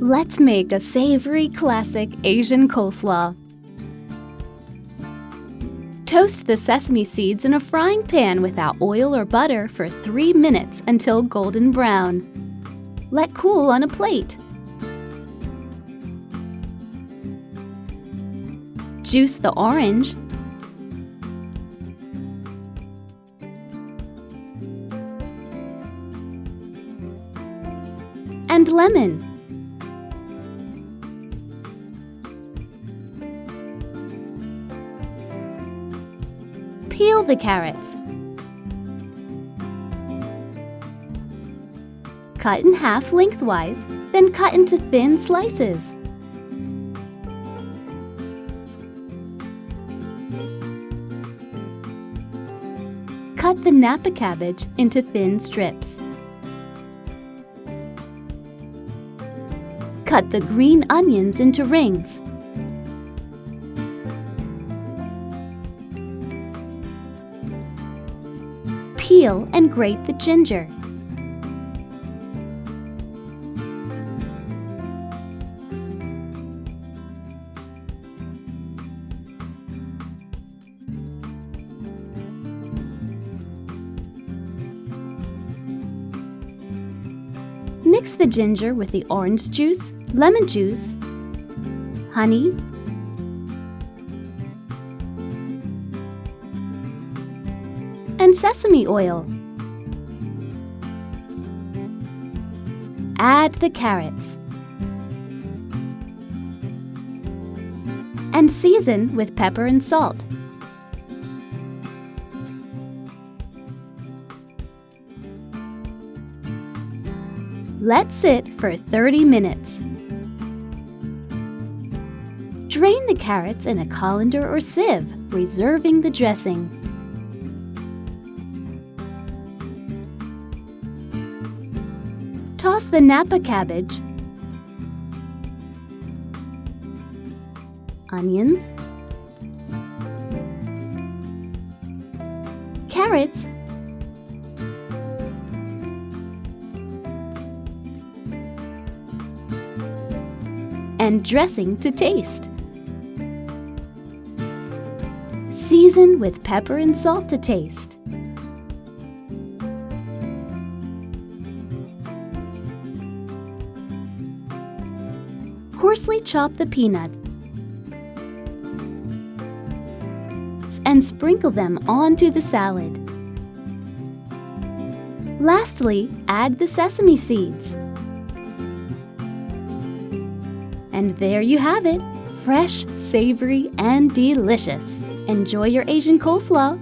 Let's make a savory classic Asian coleslaw. Toast the sesame seeds in a frying pan without oil or butter for 3 minutes until golden brown. Let cool on a plate. Juice the orange. And lemon. Peel the carrots. Cut in half lengthwise, then cut into thin slices. Cut the Napa cabbage into thin strips. Cut the green onions into rings. Peel and grate the ginger. Mix the ginger with the orange juice, lemon juice, honey, and sesame oil. Add the carrots and season with pepper and salt. Let sit for 30 minutes. Drain the carrots in a colander or sieve, reserving the dressing. Toss the Napa cabbage, onions, carrots, and dressing to taste. Season with pepper and salt to taste. Coarsely chop the peanuts and sprinkle them onto the salad. Lastly, add the sesame seeds. And there you have it, fresh, savory, and delicious. Enjoy your Asian coleslaw.